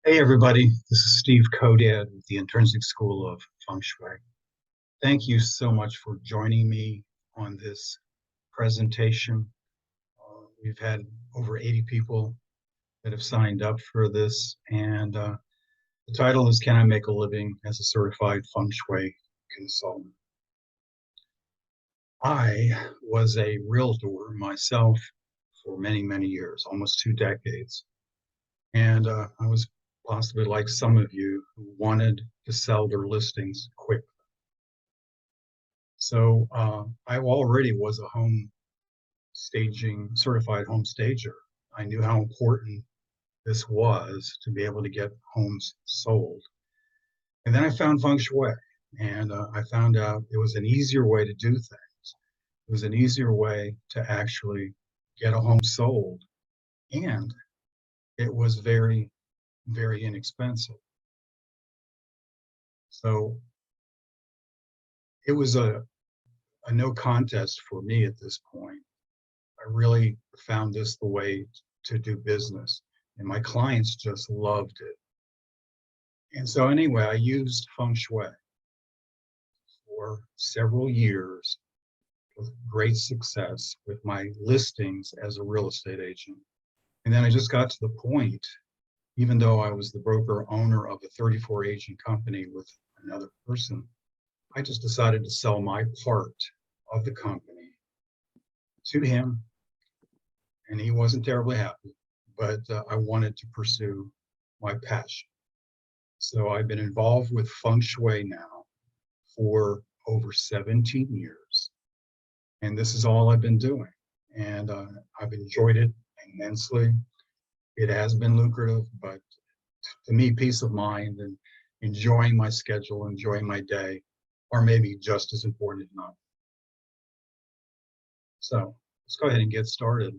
Hey everybody, this is Steve Kodad with the Intrinsic School of Feng Shui. Thank you so much for joining me on this presentation. We've had over 80 people that have signed up for this, and the title is Can I Make a Living as a Certified Feng Shui Consultant? I was a realtor myself for many, many years, almost 2 decades. And I was possibly like some of you who wanted to sell their listings quick. So I already was a home staging, certified home stager. I knew how important this was to be able to get homes sold. And then I found Feng Shui, and I found out it was an easier way to do things. It was an easier way to actually get a home sold, and it was very, very inexpensive. So it was a no contest for me at this point. I really found this the way to do business, and my clients just loved it. And so anyway, I used Feng Shui for several years with great success with my listings as a real estate agent. And then I just got to the point, even though I was the broker owner of a 34 agent company with another person, I just decided to sell my part of the company to him, and he wasn't terribly happy, but I wanted to pursue my passion. So I've been involved with Feng Shui now for over 17 years, and this is all I've been doing. And I've enjoyed it immensely. It has been lucrative, but to me, peace of mind and enjoying my schedule, enjoying my day, are maybe just as important, if not. So let's go ahead and get started.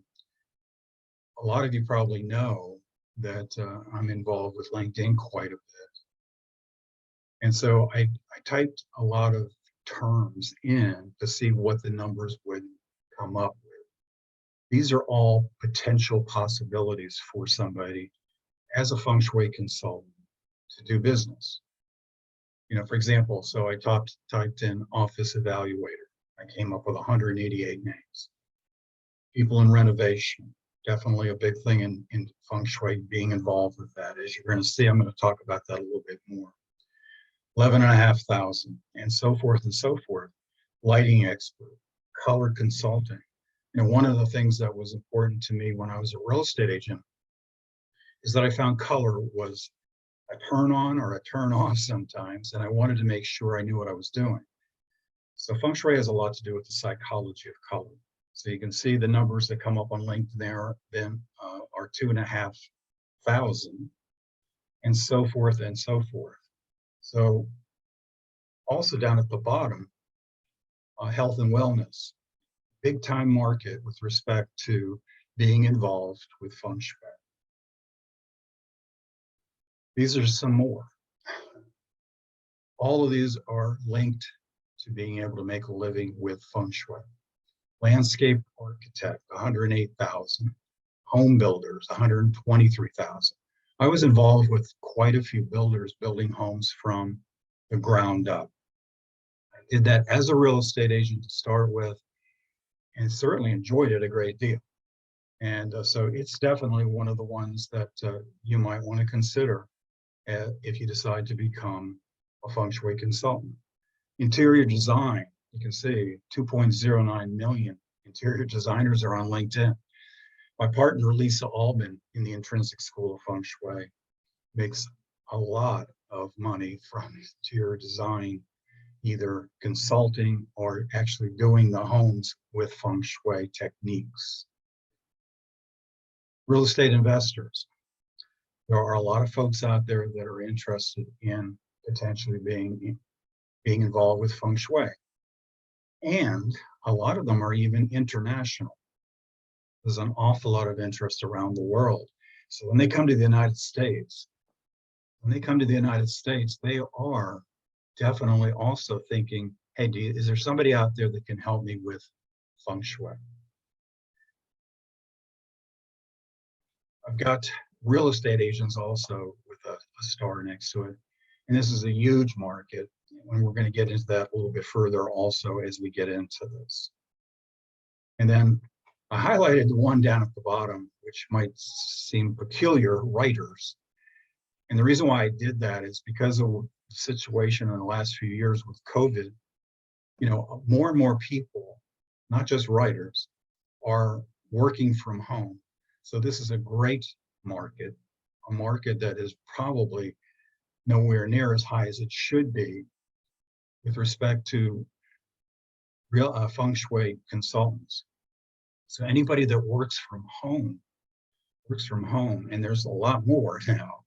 A lot of you probably know that I'm involved with LinkedIn quite a bit. And so I typed a lot of terms in to see what the numbers would come up with. These are all potential possibilities for somebody as a Feng Shui consultant to do business. You know, for example, so I typed in office evaluator. I came up with 188 names. People in renovation, definitely a big thing in Feng Shui, being involved with that. As you're going to see, I'm going to talk about that a little bit more. 11,500, and so forth and so forth. Lighting expert, color consulting. You know, one of the things that was important to me when I was a real estate agent is that I found color was a turn on or a turn off sometimes, and I wanted to make sure I knew what I was doing. So Feng Shui has a lot to do with the psychology of color. So you can see the numbers that come up on LinkedIn there then are 2,500, and so forth and so forth. So also down at the bottom, health and wellness, big time market with respect to being involved with Feng Shui. These are some more. All of these are linked to being able to make a living with Feng Shui. Landscape architect, 108,000. Home builders, 123,000. I was involved with quite a few builders building homes from the ground up. I did that as a real estate agent to start with, and certainly enjoyed it a great deal. And so it's definitely one of the ones that you might want to consider if you decide to become a Feng Shui consultant. Interior design, you can see 2.09 million interior designers are on LinkedIn. My partner, Lisa Albin, in the Intrinsic School of Feng Shui, makes a lot of money from interior design, either consulting or actually doing the homes with Feng Shui techniques. Real estate investors. There are a lot of folks out there that are interested in potentially being involved with Feng Shui. And a lot of them are even international. There's an awful lot of interest around the world. So when they come to the United States, they are definitely also thinking, hey, is there somebody out there that can help me with Feng Shui? I've got real estate agents also with a star next to it. And this is a huge market. And we're going to get into that a little bit further also as we get into this. And then I highlighted the one down at the bottom, which might seem peculiar, writers. And the reason why I did that is because of the situation in the last few years with COVID. More and more people, not just writers, are working from home. So this is a great market, a market that is probably nowhere near as high as it should be with respect to real Feng Shui consultants. So anybody that works from home, and there's a lot more now.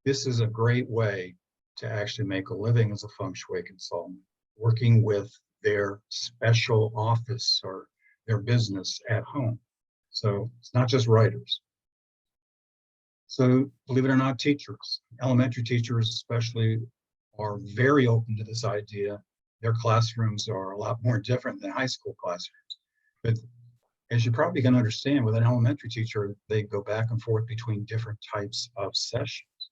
This is a great way to actually make a living as a Feng Shui consultant, working with their special office or their business at home. So it's not just writers. So believe it or not, teachers, elementary teachers especially, are very open to this idea. Their classrooms are a lot more different than high school classrooms. But as you probably can understand, with an elementary teacher, they go back and forth between different types of sessions,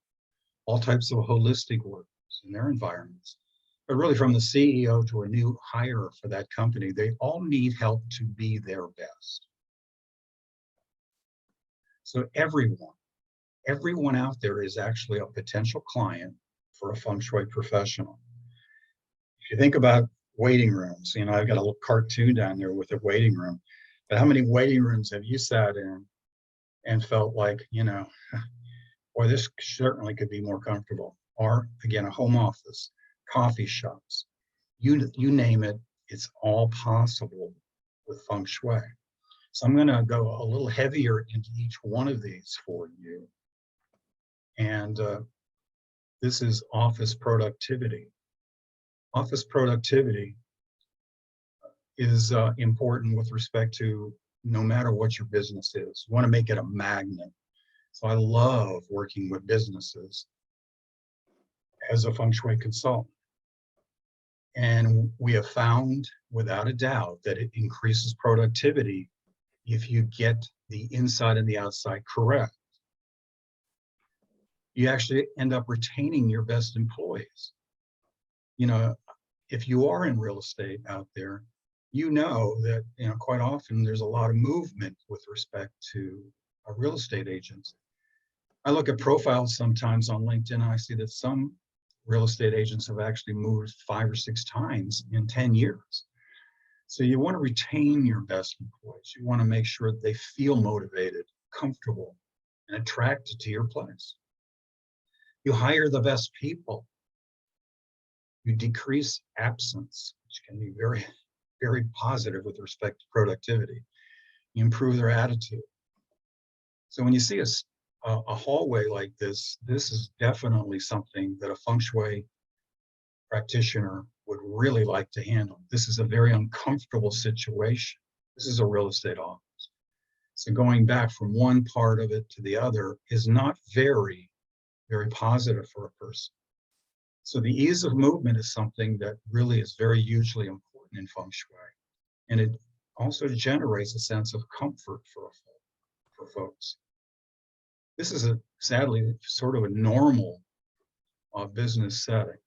all types of holistic workers in their environments. But really, from the CEO to a new hire for that company, they all need help to be their best. So everyone out there is actually a potential client for a Feng Shui professional. If you think about waiting rooms, I've got a little cartoon down there with a waiting room. But how many waiting rooms have you sat in and felt like, boy, this certainly could be more comfortable? Or again, a home office, coffee shops, you name it, it's all possible with Feng Shui. So I'm going to go a little heavier into each one of these for you. And this is office productivity. Office productivity is important with respect to no matter what your business is. You want to make it a magnet. So I love working with businesses as a Feng Shui consultant. And we have found, without a doubt, that it increases productivity if you get the inside and the outside correct. You actually end up retaining your best employees. If you are in real estate out there, that quite often there's a lot of movement with respect to a real estate agents. I look at profiles sometimes on LinkedIn and I see that some real estate agents have actually moved 5 or 6 times in 10 years. So you want to retain your best employees. You want to make sure that they feel motivated, comfortable, and attracted to your place. You hire the best people. You decrease absence, which can be very, very positive with respect to productivity. You improve their attitude. So when you see a hallway like this is definitely something that a Feng Shui practitioner would really like to handle. This is a very uncomfortable situation. This is a real estate office. So going back from one part of it to the other is not very, very positive for a person. So the ease of movement is something that really is very hugely important in Feng Shui. And it also generates a sense of comfort for folks. This is sadly sort of a normal business setting.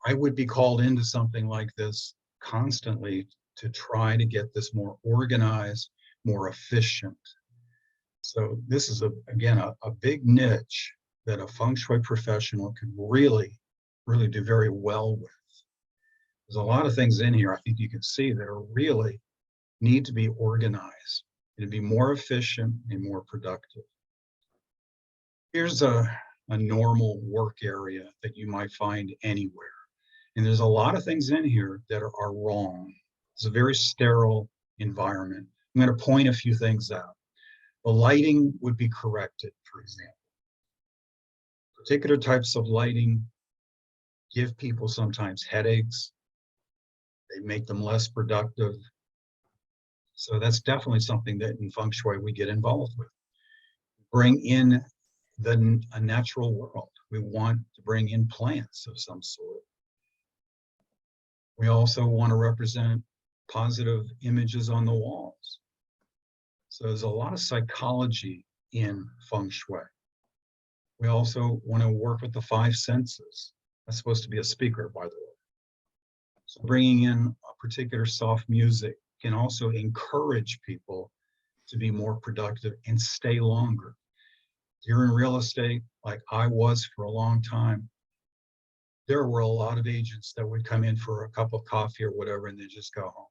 I would be called into something like this constantly to try to get this more organized, more efficient. So this is, again, a big niche that a Feng Shui professional can really, really do very well with. There's a lot of things in here I think you can see that are really need to be organized and to be more efficient and more productive. Here's a normal work area that you might find anywhere. And there's a lot of things in here that are wrong. It's a very sterile environment. I'm going to point a few things out. The lighting would be corrected, for example. Particular types of lighting give people sometimes headaches. They make them less productive. So that's definitely something that in Feng Shui we get involved with. Bring in a natural world. We want to bring in plants of some sort. We also want to represent positive images on the walls. So there's a lot of psychology in Feng Shui. We also want to work with the five senses. That's supposed to be a speaker, by the way. So bringing in a particular soft music can also encourage people to be more productive and stay longer. You're in real estate, like I was for a long time. There were a lot of agents that would come in for a cup of coffee or whatever, and then just go home.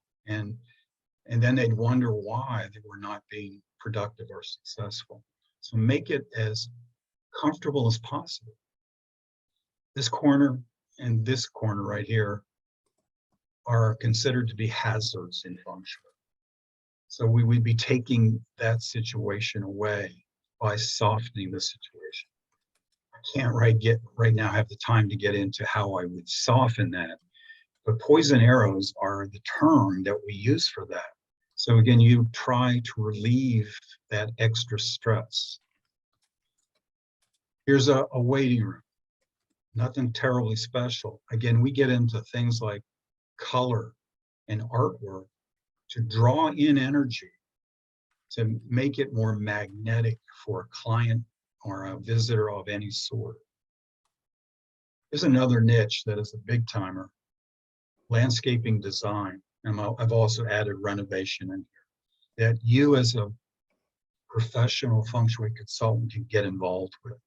And then they'd wonder why they were not being productive or successful. So make it as comfortable as possible. This corner and this corner right here are considered to be hazards in Feng Shui. So we would be taking that situation away by softening the situation. I can't right now have the time to get into how I would soften that, but poison arrows are the term that we use for that. So again, you try to relieve that extra stress. Here's a waiting room, nothing terribly special. Again, we get into things like color and artwork to draw in energy, to make it more magnetic for a client or a visitor of any sort. There's another niche that is a big timer, landscaping design. And I've also added renovation in here that you as a professional Feng Shui consultant can get involved with.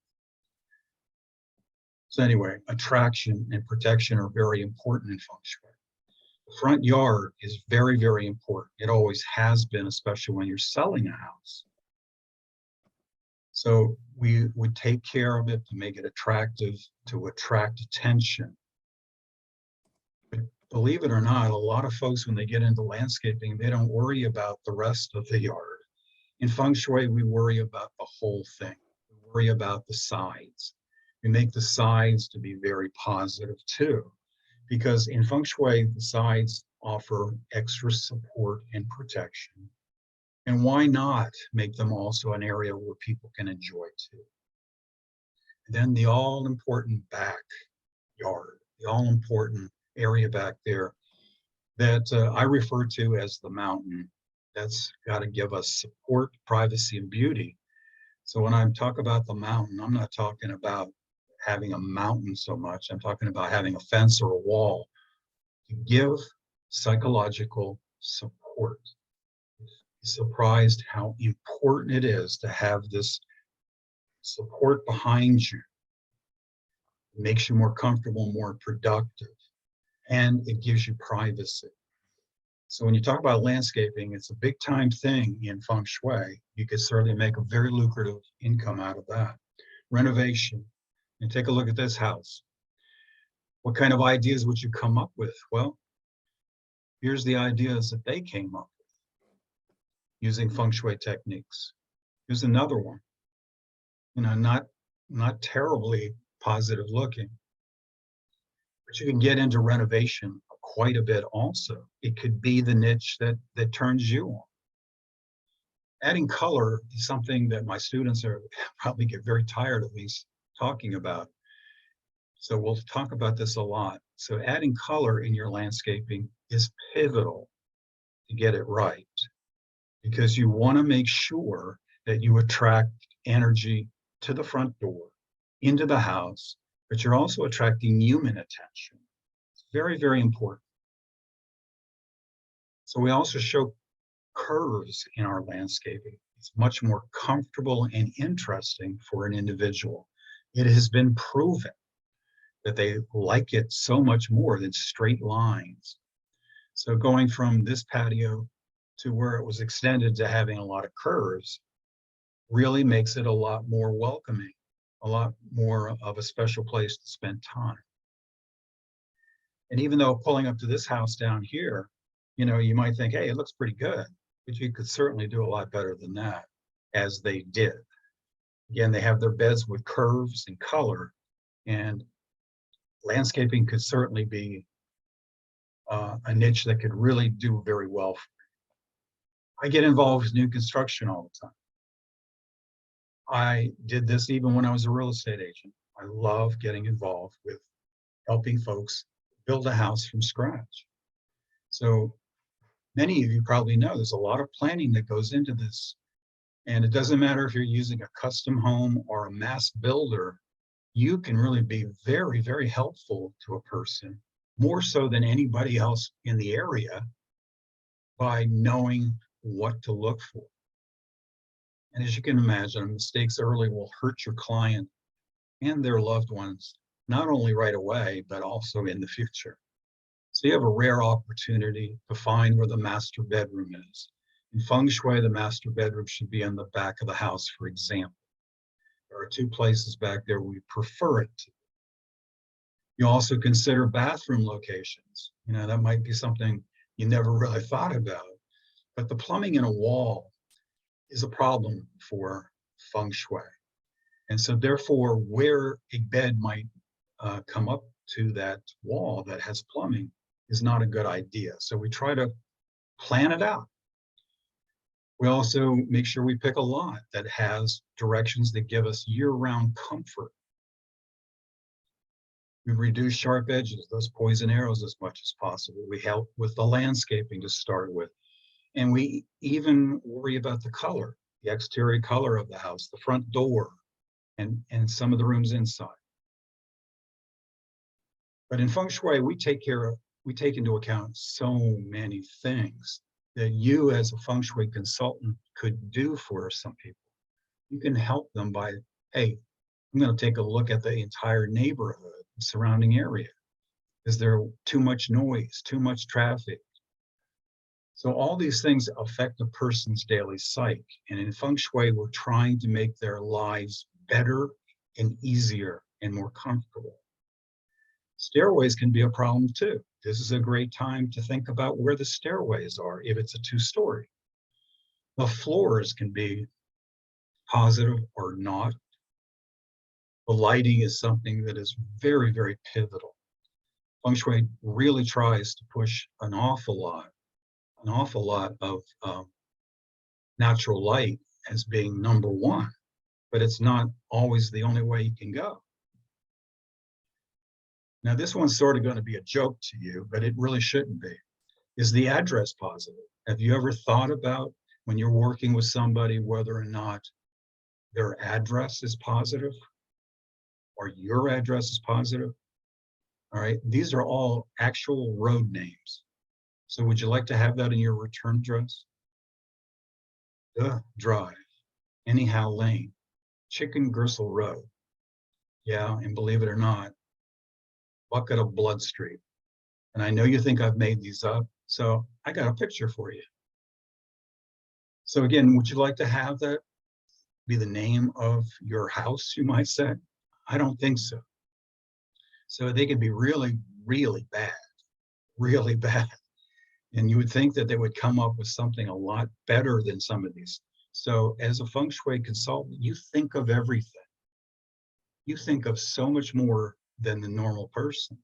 So anyway, attraction and protection are very important in Feng Shui. The front yard is very, very important. It always has been, especially when you're selling a house. So we would take care of it to make it attractive, to attract attention. But believe it or not, a lot of folks, when they get into landscaping, they don't worry about the rest of the yard. In Feng Shui, we worry about the whole thing. We worry about the sides. We make the sides to be very positive too, because in Feng Shui, the sides offer extra support and protection. And why not make them also an area where people can enjoy too? And then the all-important backyard, the all-important area back there that I refer to as the mountain. That's got to give us support, privacy, and beauty. So when I'm talking about the mountain, I'm not talking about having a mountain so much. I'm talking about having a fence or a wall to give psychological support. Surprised how important it is to have this support behind you. It makes you more comfortable, more productive, and it gives you privacy. So when you talk about landscaping, it's a big time thing in Feng Shui. You could certainly make a very lucrative income out of that. Renovation, and take a look at this house. What kind of ideas would you come up with? Well, here's the ideas that they came up with using Feng Shui techniques. Here's another one, not terribly positive looking, but you can get into renovation quite a bit also. It could be the niche that turns you on. Adding color is something that my students are probably get very tired of me talking about. So we'll talk about this a lot. So adding color in your landscaping is pivotal to get it right, because you want to make sure that you attract energy to the front door, into the house, but you're also attracting human attention. It's very, very important. So we also show curves in our landscaping. It's much more comfortable and interesting for an individual. It has been proven that they like it so much more than straight lines. So going from this patio to where it was extended to having a lot of curves really makes it a lot more welcoming, a lot more of a special place to spend time. And even though pulling up to this house down here, you might think, hey, it looks pretty good, but you could certainly do a lot better than that, as they did. Again, they have their beds with curves and color, and landscaping could certainly be a niche that could really do very well for me. I get involved with new construction all the time. I did this even when I was a real estate agent. I love getting involved with helping folks build a house from scratch. So many of you probably know there's a lot of planning that goes into this And it doesn't matter if you're using a custom home or a mass builder, you can really be very, very helpful to a person, more so than anybody else in the area, by knowing what to look for. And as you can imagine, mistakes early will hurt your client and their loved ones, not only right away, but also in the future. So you have a rare opportunity to find where the master bedroom is. In Feng Shui, the master bedroom should be in the back of the house, for example. There are two places back there we prefer it to. You also consider bathroom locations. That might be something you never really thought about, but the plumbing in a wall is a problem for Feng Shui. And so therefore, where a bed might come up to that wall that has plumbing is not a good idea. So we try to plan it out. We also make sure we pick a lot that has directions that give us year-round comfort. We reduce sharp edges, those poison arrows, as much as possible. We help with the landscaping to start with. And we even worry about the color, the exterior color of the house, the front door, and some of the rooms inside. But in Feng Shui, we take into account so many things that you as a Feng Shui consultant could do for some people. You can help them by, hey, I'm going to take a look at the entire neighborhood, the surrounding area. Is there too much noise, too much traffic? So all these things affect a person's daily psyche. And in Feng Shui, we're trying to make their lives better and easier and more comfortable. Stairways can be a problem too. This is a great time to think about where the stairways are if it's a two-story. The floors can be positive or not. The lighting is something that is very, very pivotal. Feng Shui really tries to push an awful lot of natural light as being number one, but it's not always the only way you can go. Now, this one's sort of going to be a joke to you, but it really shouldn't be. Is the address positive? Have you ever thought about, when you're working with somebody, whether or not their address is positive or your address is positive? All right, these are all actual road names. So would you like to have that in your return address? Drive, Anyhow Lane, Chicken Gristle Road. Yeah, and believe it or not, Bucket of Blood Street. And I know you think I've made these up, so I got a picture for you. So again, would you like to have that be the name of your house, you might say? I don't think so. So they can be really, really bad, really bad. And you would think that they would come up with something a lot better than some of these. So as a Feng Shui consultant, you think of everything. You think of so much more than the normal person.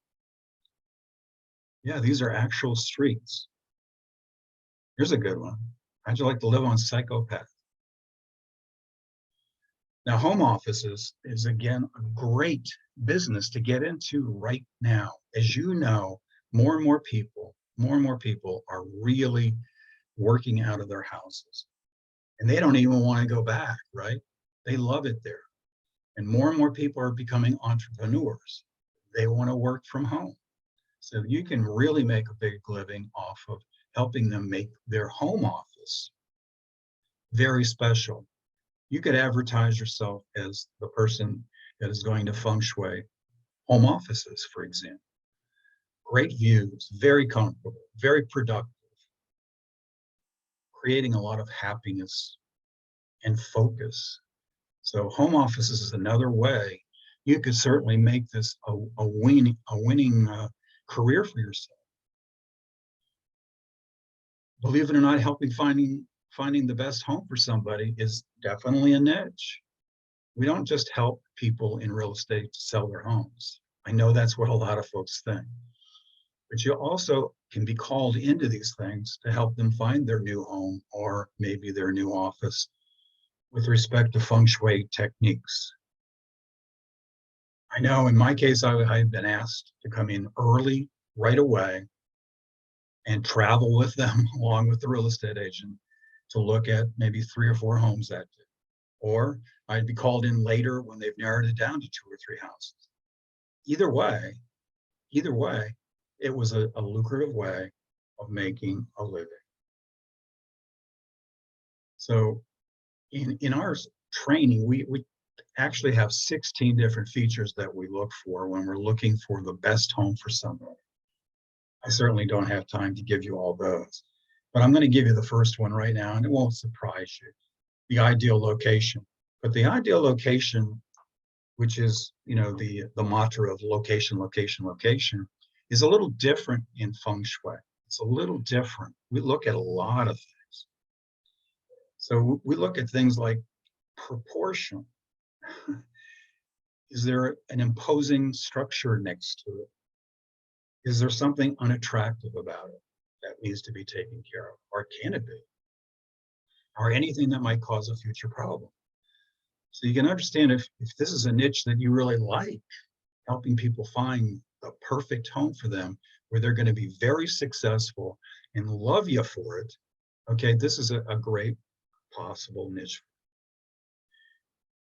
Yeah, these are actual streets. Here's a good one. How'd you like to live on Psychopath? Now, home offices is, again, a great business to get into right now. As you know, more and more people are really working out of their houses. And they don't even want to go back, right? They love it there. And more people are becoming entrepreneurs. They want to work from home. So you can really make a big living off of helping them make their home office very special. You could advertise yourself as the person that is going to Feng Shui home offices, for example. Great views, very comfortable, very productive, creating a lot of happiness and focus. So home offices is another way you could certainly make this a winning career for yourself. Believe it or not, helping finding the best home for somebody is definitely a niche. We don't just help people in real estate to sell their homes. I know that's what a lot of folks think. But you also can be called into these things to help them find their new home or maybe their new office with respect to Feng Shui techniques. I know in my case, I've been asked to come in early, right away, and travel with them along with the real estate agent to look at maybe 3 or 4 homes that day. Or I'd be called in later when they've narrowed it down to 2 or 3 houses. Either way, either way, it was a lucrative way of making a living. So in our training, we actually have 16 different features that we look for when we're looking for the best home for somebody. I certainly don't have time to give you all those, but I'm going to give you the first one right now, and it won't surprise you. The ideal location. But the ideal location, which is, the mantra of location, location, location, is a little different in Feng Shui. It's a little different. We look at a lot of things. So we look at things like proportion. Is there an imposing structure next to it? Is there something unattractive about it that needs to be taken care of? Or can it be? Or anything that might cause a future problem? So you can understand if this is a niche that you really like, helping people find the perfect home for them, where they're going to be very successful and love you for it. Okay, this is a great possible niche.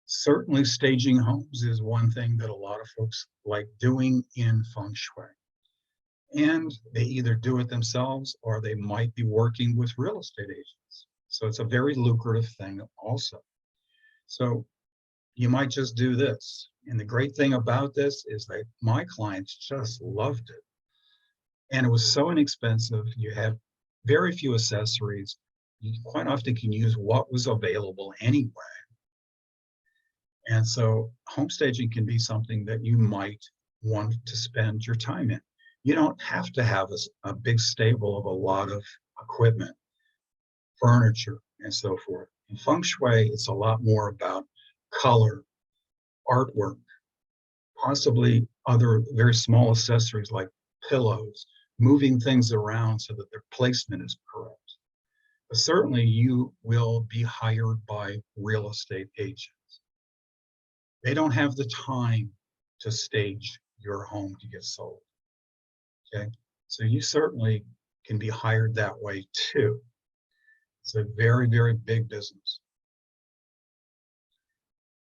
Certainly staging homes is one thing that a lot of folks like doing in Feng Shui. And they either do it themselves or they might be working with real estate agents. So it's a very lucrative thing also. So you might just do this. And the great thing about this is that my clients just loved it. And it was so inexpensive. You have very few accessories. You quite often can use what was available anyway. And so home staging can be something that you might want to spend your time in. You don't have to have a big stable of a lot of equipment, furniture, and so forth. In Feng Shui, it's a lot more about color, artwork, possibly other very small accessories like pillows, moving things around so that their placement is correct. But certainly you will be hired by real estate agents. They don't have the time to stage your home to get sold. Okay, so you certainly can be hired that way too. It's a very, very big business.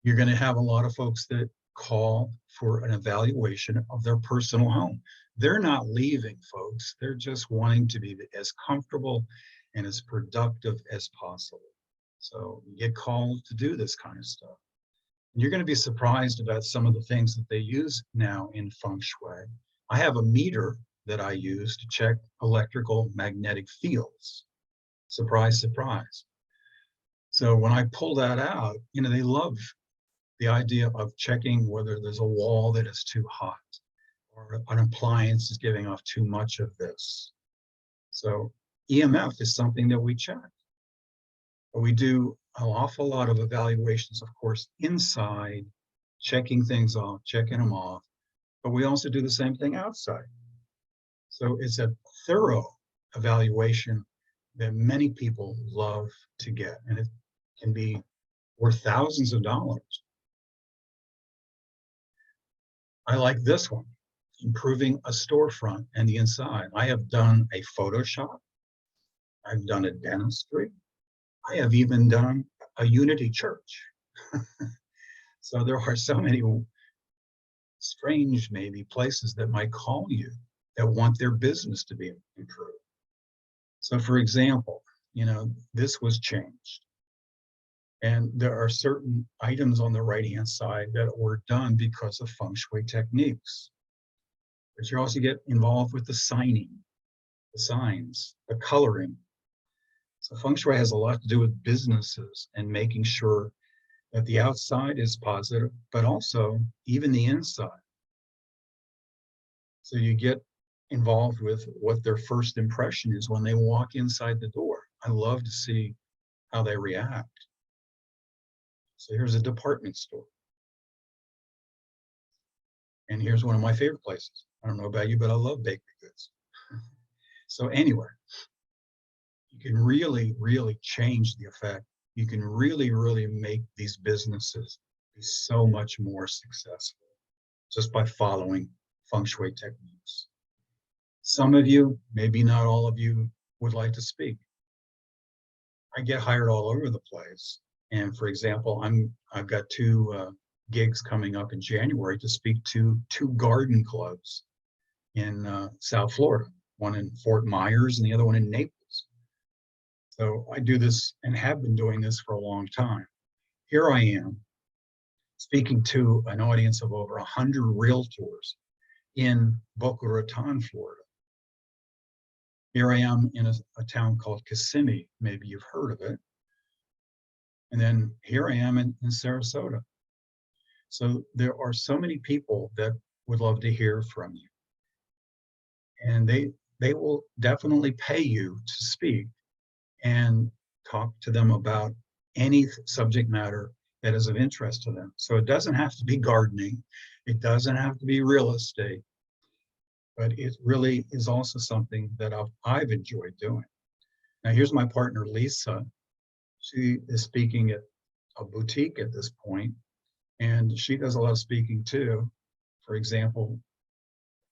You're going to have a lot of folks that call for an evaluation of their personal home. They're not leaving, folks. They're just wanting to be as comfortable and as productive as possible. So you get called to do this kind of stuff. And you're going to be surprised about some of the things that they use now in Feng Shui. I have a meter that I use to check electrical magnetic fields. Surprise, surprise. So when I pull that out, they love the idea of checking whether there's a wall that is too hot or an appliance is giving off too much of this. So EMF is something that we check. But we do an awful lot of evaluations, of course, inside, checking things off, checking them off, but we also do the same thing outside. So it's a thorough evaluation that many people love to get, and it can be worth thousands of dollars. I like this one, improving a storefront and the inside. I have done a Photoshop. I've done a dentistry. I have even done a Unity church. So there are so many strange, maybe, places that might call you that want their business to be improved. So for example, this was changed. And there are certain items on the right-hand side that were done because of Feng Shui techniques. But you also get involved with the signing, the signs, the coloring. So Feng Shui has a lot to do with businesses and making sure that the outside is positive, but also even the inside. So you get involved with what their first impression is when they walk inside the door. I love to see how they react. So here's a department store. And here's one of my favorite places. I don't know about you, but I love bakery goods. So anyway, you can really, really change the effect. You can really, really make these businesses be so much more successful just by following Feng Shui techniques. Some of you, maybe not all of you, would like to speak. I get hired all over the place. And for example, I've got two gigs coming up in January to speak to two garden clubs in South Florida, one in Fort Myers and the other one in Naples. So I do this and have been doing this for a long time. Here I am speaking to an audience of over 100 realtors in Boca Raton, Florida. Here I am in a town called Kissimmee. Maybe you've heard of it. And then here I am in Sarasota. So there are so many people that would love to hear from you. And they will definitely pay you to speak and talk to them about any subject matter that is of interest to them. So it doesn't have to be gardening. It doesn't have to be real estate, but it really is also something that I've enjoyed doing. Now here's my partner, Lisa. She is speaking at a boutique at this point, and she does a lot of speaking too. For example,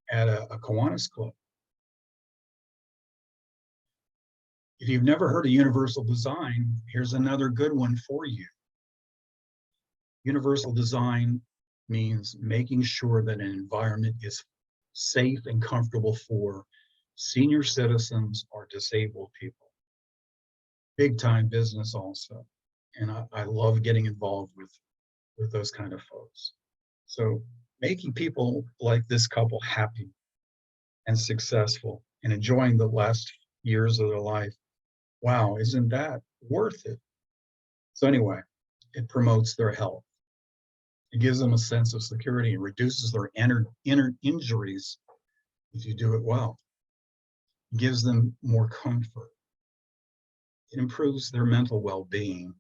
at a Kiwanis club. If you've never heard of universal design, here's another good one for you. Universal design means making sure that an environment is safe and comfortable for senior citizens or disabled people. Big time business also. And I love getting involved with those kind of folks. So making people like this couple happy and successful and enjoying the last years of their life. Wow, isn't that worth it? So anyway, it promotes their health. It gives them a sense of security and reduces their inner injuries if you do it well. It gives them more comfort. It improves their mental well-being.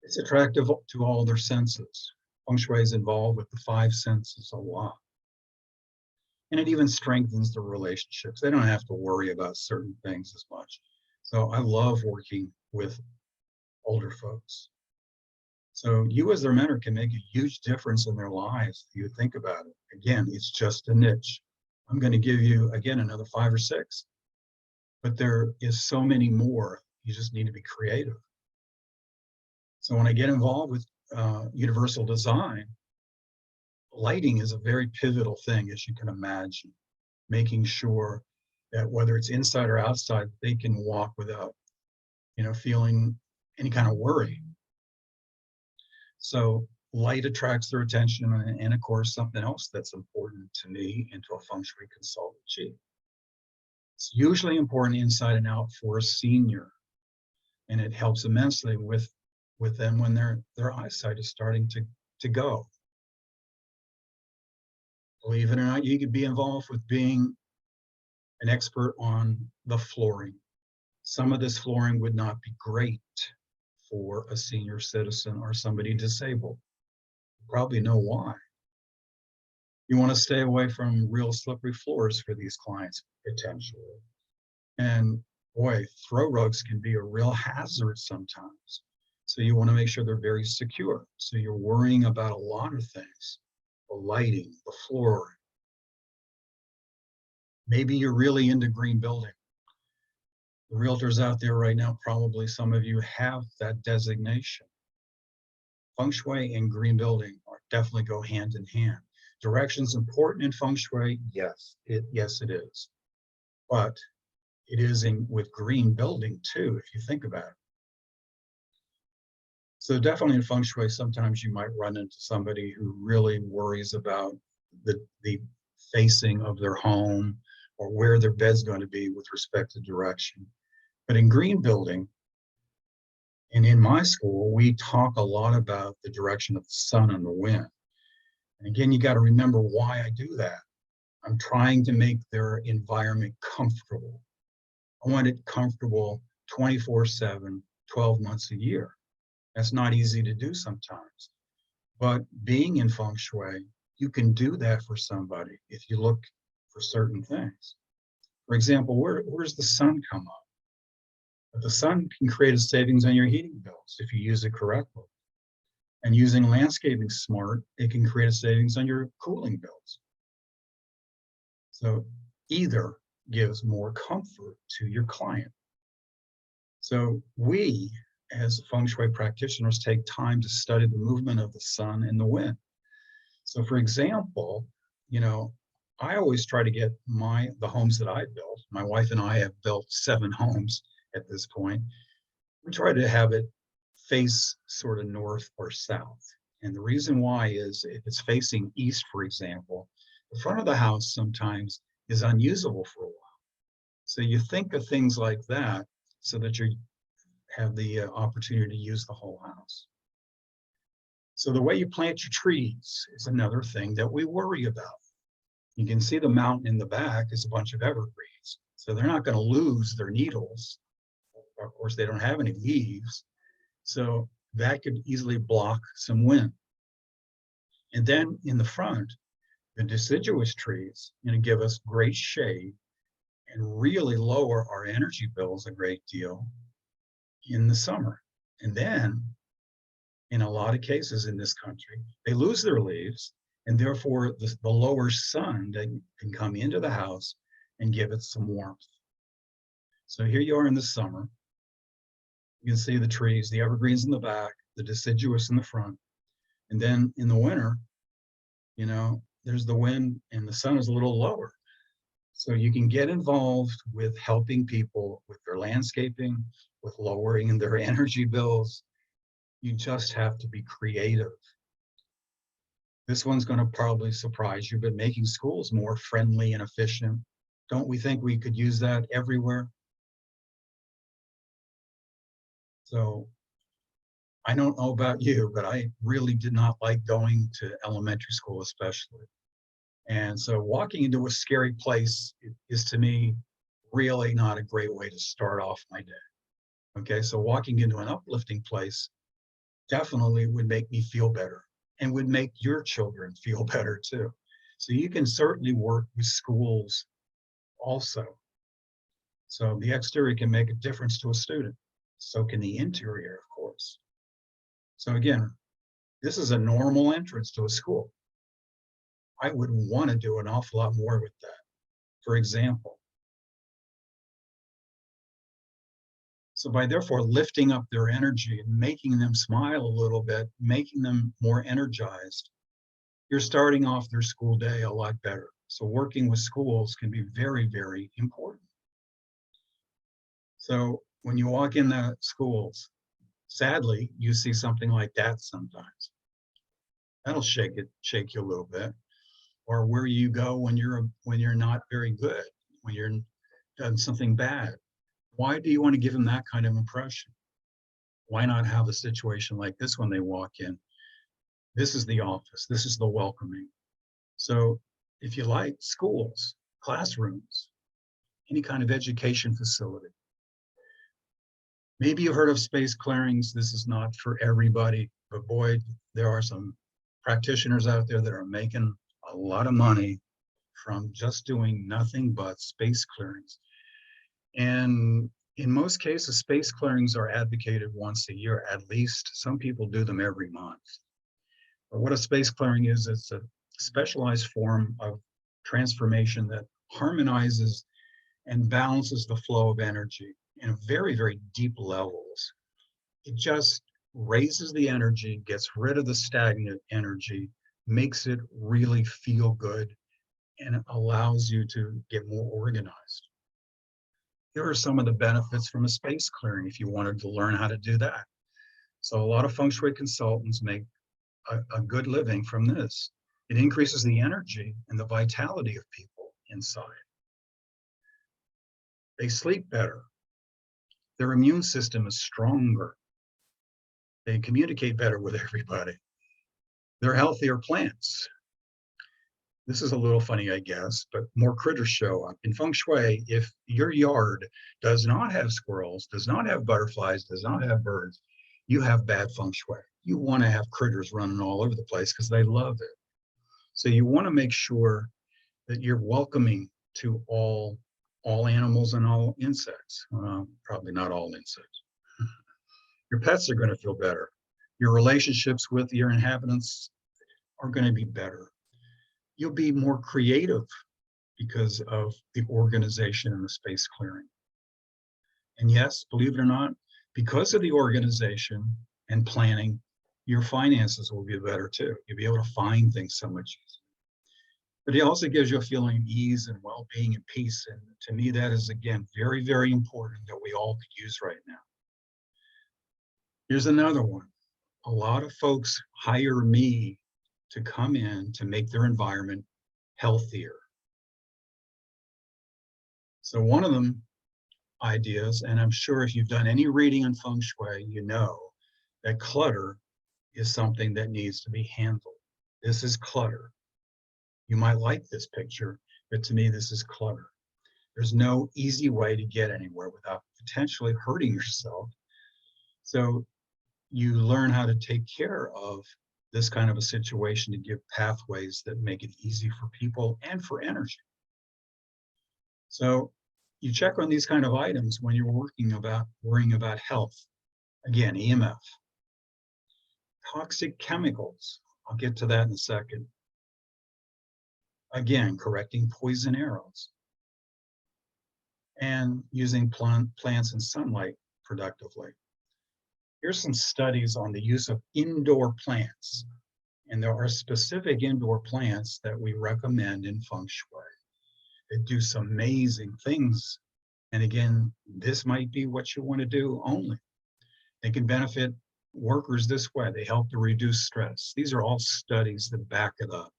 It's attractive to all their senses. Feng Shui is involved with the five senses a lot. And it even strengthens the relationships. They don't have to worry about certain things as much. So I love working with older folks. So you as their mentor can make a huge difference in their lives if you think about it. Again, it's just a niche. I'm going to give you, again, another 5 or 6. But there is so many more. You just need to be creative. So when I get involved with universal design, lighting is a very pivotal thing, as you can imagine, making sure that whether it's inside or outside, they can walk without, feeling any kind of worry. So light attracts their attention, and of course, something else that's important to me and to a Feng Shui consultant chief. It's usually important inside and out for a senior, and it helps immensely with them when their eyesight is starting to go. Believe it or not, you could be involved with being an expert on the flooring. Some of this flooring would not be great for a senior citizen or somebody disabled. You probably know why. You want to stay away from real slippery floors for these clients, potentially. And boy, throw rugs can be a real hazard sometimes. So you want to make sure they're very secure. So you're worrying about a lot of things, the lighting, the flooring. Maybe you're really into green building. The realtors out there right now, probably some of you have that designation. Feng Shui and green building definitely go hand in hand. Direction's important in Feng Shui, yes, it is. But it is with green building too, if you think about it. So definitely in Feng Shui, sometimes you might run into somebody who really worries about the facing of their home or where their bed's going to be with respect to direction. But in green building, and in my school, we talk a lot about the direction of the sun and the wind. And again, you got to remember why I do that. I'm trying to make their environment comfortable. I want it comfortable 24/7, 12 months a year. That's not easy to do sometimes. But being in Feng Shui, you can do that for somebody if you look for certain things. For example, where's the sun come up? But the sun can create a savings on your heating bills if you use it correctly. And using landscaping smart, it can create a savings on your cooling bills. So either gives more comfort to your client. So we, as Feng Shui practitioners, take time to study the movement of the sun and the wind. So for example, you know, I always try to get the homes that I built. My wife and I have built 7 homes at this point. We try to have it face sort of north or south. And the reason why is if it's facing east, for example, the front of the house sometimes is unusable for a while. So you think of things like that so that you have the opportunity to use the whole house. So the way you plant your trees is another thing that we worry about. You can see the mountain in the back is a bunch of evergreens. So they're not going to lose their needles. Of course, they don't have any leaves. So that could easily block some wind. And then in the front, the deciduous trees give us great shade and really lower our energy bills a great deal in the summer. And then in a lot of cases in this country, they lose their leaves, and therefore the lower sun can come into the house and give it some warmth. So here you are in the summer. You can see the trees, the evergreens in the back, the deciduous in the front. And then in the winter, there's the wind and the sun is a little lower. So you can get involved with helping people with their landscaping, with lowering their energy bills. You just have to be creative. This one's going to probably surprise you, but making schools more friendly and efficient. Don't we think we could use that everywhere? So I don't know about you, but I really did not like going to elementary school, especially. And so walking into a scary place is to me really not a great way to start off my day. Okay, so walking into an uplifting place definitely would make me feel better and would make your children feel better too. So you can certainly work with schools also. So the exterior can make a difference to a student. So can the interior, of course. So again, this is a normal entrance to a school. I would want to do an awful lot more with that. For example, so by therefore lifting up their energy and making them smile a little bit, making them more energized, you're starting off their school day a lot better. So working with schools can be very, very important. So when you walk in the schools, sadly, you see something like that sometimes. That'll shake you a little bit. Or where you go when you're not very good, when you're done something bad. Why do you want to give them that kind of impression? Why not have a situation like this when they walk in? This is the office. This is the welcoming. So if you like schools, classrooms, any kind of education facility, maybe you've heard of space clearings. This is not for everybody, but boy, there are some practitioners out there that are making a lot of money from just doing nothing but space clearings. And in most cases, space clearings are advocated once a year, at least. Some people do them every month. But what a space clearing is, it's a specialized form of transformation that harmonizes and balances the flow of energy in very, very deep levels. It just raises the energy, gets rid of the stagnant energy, makes it really feel good, and it allows you to get more organized. Here are some of the benefits from a space clearing if you wanted to learn how to do that. So a lot of Feng Shui consultants make a good living from this. It increases the energy and the vitality of people inside. They sleep better. Their immune system is stronger. They communicate better with everybody. They're healthier plants. This is a little funny, I guess, but more critters show up. In Feng Shui, if your yard does not have squirrels, does not have butterflies, does not have birds, you have bad Feng Shui. You want to have critters running all over the place because they love it. So you want to make sure that you're welcoming to all animals and all insects. Probably not all insects. Your pets are going to feel better. Your relationships with your inhabitants are going to be better. You'll be more creative because of the organization and the space clearing. And yes, believe it or not, because of the organization and planning, your finances will be better too. You'll be able to find things so much easier. But it also gives you a feeling of ease and well-being and peace. And to me, that is, again, very, very important that we all could use right now. Here's another one. A lot of folks hire me to come in to make their environment healthier. So one of them ideas, and I'm sure if you've done any reading on Feng Shui, you know that clutter is something that needs to be handled. This is clutter. You might like this picture, but to me, this is clutter. There's no easy way to get anywhere without potentially hurting yourself. So you learn how to take care of this kind of a situation to give pathways that make it easy for people and for energy. So you check on these kind of items when you're worrying about health. Again, EMF. Toxic chemicals. I'll get to that in a second. Again, correcting poison arrows. And using plants and sunlight productively. Here's some studies on the use of indoor plants. And there are specific indoor plants that we recommend in Feng Shui. They do some amazing things. And again, this might be what you want to do only. They can benefit workers this way. They help to reduce stress. These are all studies that back it up.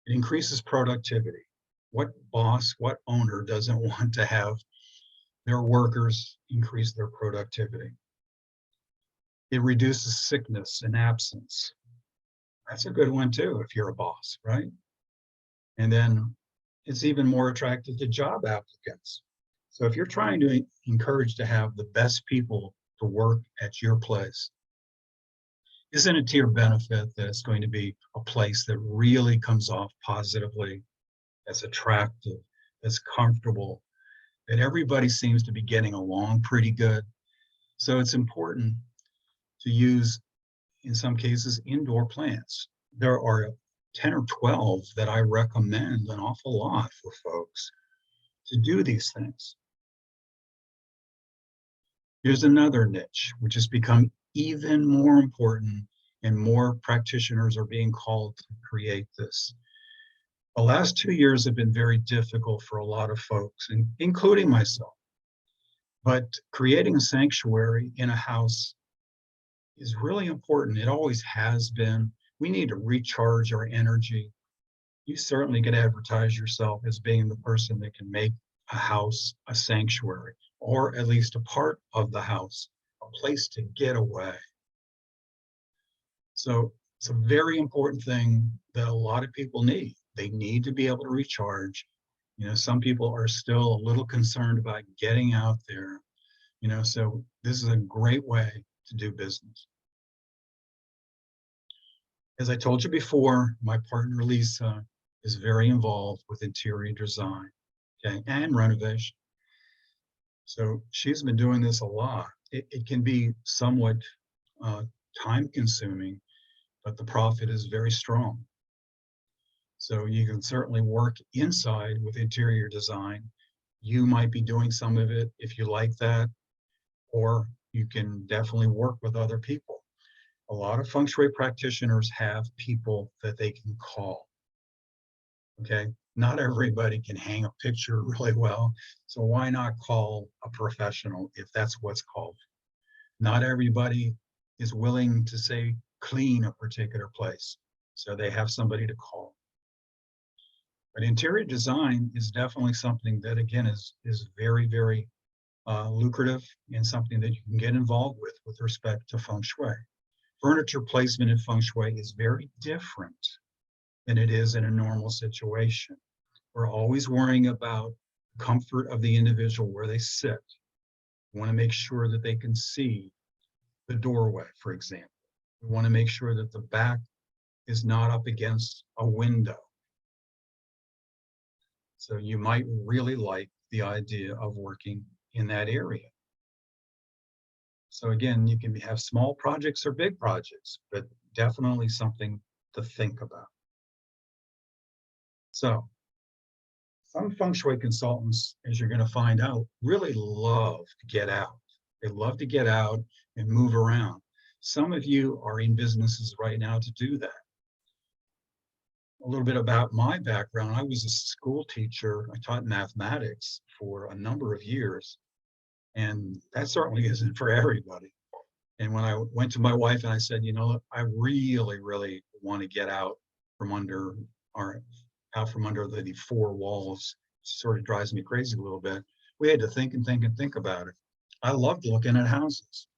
It increases productivity. What boss, what owner doesn't want to have their workers increase their productivity? It reduces sickness and absence. That's a good one too, if you're a boss, right? And then it's even more attractive to job applicants. So if you're trying to encourage to have the best people to work at your place, isn't it to your benefit that it's going to be a place that really comes off positively, that's attractive, that's comfortable, that everybody seems to be getting along pretty good? So it's important to use, in some cases, indoor plants. There are 10 or 12 that I recommend an awful lot for folks to do these things. Here's another niche, which has become even more important, and more practitioners are being called to create this. The last 2 years have been very difficult for a lot of folks, including myself. But creating a sanctuary in a house is really important. It always has been. We need to recharge our energy. You certainly can advertise yourself as being the person that can make a house a sanctuary, or at least a part of the house, a place to get away. So it's a very important thing that a lot of people need. They need to be able to recharge. You know, some people are still a little concerned about getting out there, you know, so this is a great way to do business. As I told you before, my partner Lisa is very involved with interior design, okay, and renovation. So she's been doing this a lot. It can be somewhat time consuming, but the profit is very strong. So you can certainly work inside with interior design. You might be doing some of it if you like that, or you can definitely work with other people. A lot of Feng Shui practitioners have people that they can call, okay? Not everybody can hang a picture really well, so why not call a professional if that's what's called? Not everybody is willing to say clean a particular place, so they have somebody to call. But interior design is definitely something that, again, is very, very lucrative, and something that you can get involved with respect to Feng Shui. Furniture placement in Feng Shui is very different than it is in a normal situation. We're always worrying about the comfort of the individual where they sit. We want to make sure that they can see the doorway, for example. We want to make sure that the back is not up against a window. So you might really like the idea of working in that area. So again, you can have small projects or big projects, but definitely something to think about. So Some feng shui consultants, as you're going to find out, really love to get out. They love to get out and move around. Some of you are in businesses right now to do that. A little bit about my background. I was a school teacher. I taught mathematics for a number of years, and that certainly isn't for everybody. And when I went to my wife and I said, you know, I really, really want to get out from under our out from under the four walls, sort of drives me crazy a little bit. We had to think and think and think about it. I loved looking at houses.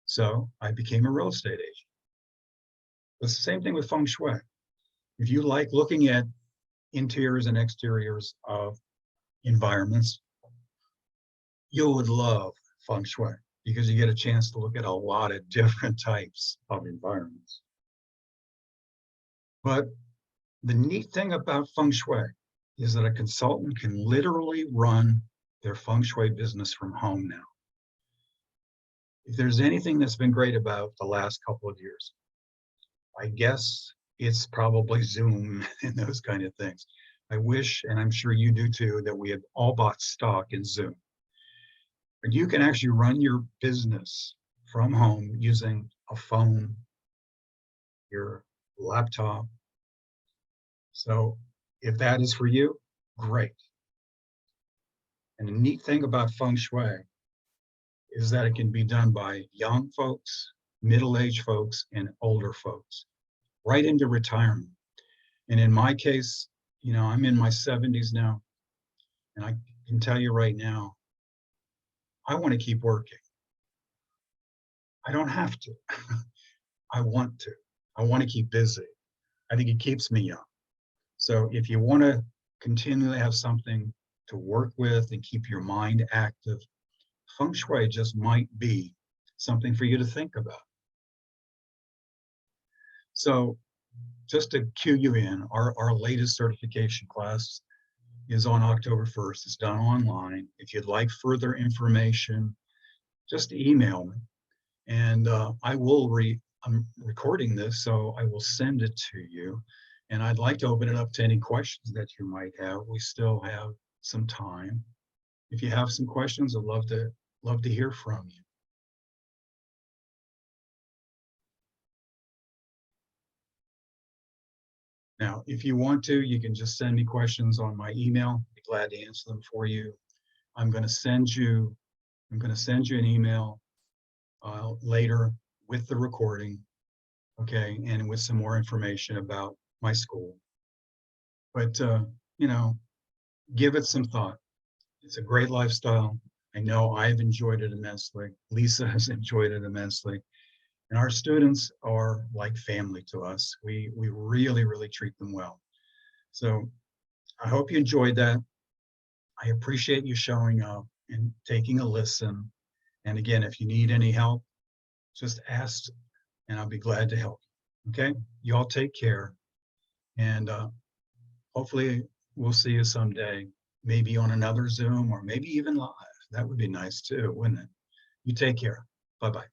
So I became a real estate agent. It's the same thing with feng shui. If you like looking at interiors and exteriors of environments, you would love feng shui because you get a chance to look at a lot of different types of environments. But the neat thing about feng shui is that a consultant can literally run their feng shui business from home now. If there's anything that's been great about the last couple of years, I guess it's probably Zoom and those kind of things. I wish, and I'm sure you do too, that we had all bought stock in Zoom. But you can actually run your business from home using a phone, your laptop. So if that is for you, great. And the neat thing about feng shui is that it can be done by young folks, middle-aged folks, and older folks, right into retirement. And in my case, you know, I'm in my 70s now, and I can tell you right now, I want to keep working. I don't have to. I want to. I want to keep busy. I think it keeps me young. So if you want to continually have something to work with and keep your mind active, feng shui just might be something for you to think about. So just to cue you in, our latest certification class is on October 1st. It's done online. If you'd like further information, just email me. And I'm recording this, so I will send it to you. And I'd like to open it up to any questions that you might have. We still have some time. If you have some questions, I'd love to hear from you. Now, if you want to, you can just send me questions on my email. I'd be glad to answer them for you. I'm going to send you an email later with the recording, okay, and with some more information about my school. But you know, give it some thought. It's a great lifestyle. I know I've enjoyed it immensely. Lisa has enjoyed it immensely. And our students are like family to us. We really, really treat them well. So I hope you enjoyed that. I appreciate you showing up and taking a listen. And again, if you need any help, just ask and I'll be glad to help. Okay? You all take care. And hopefully we'll see you someday, maybe on another Zoom or maybe even live. That would be nice too, wouldn't it? You take care. Bye-bye.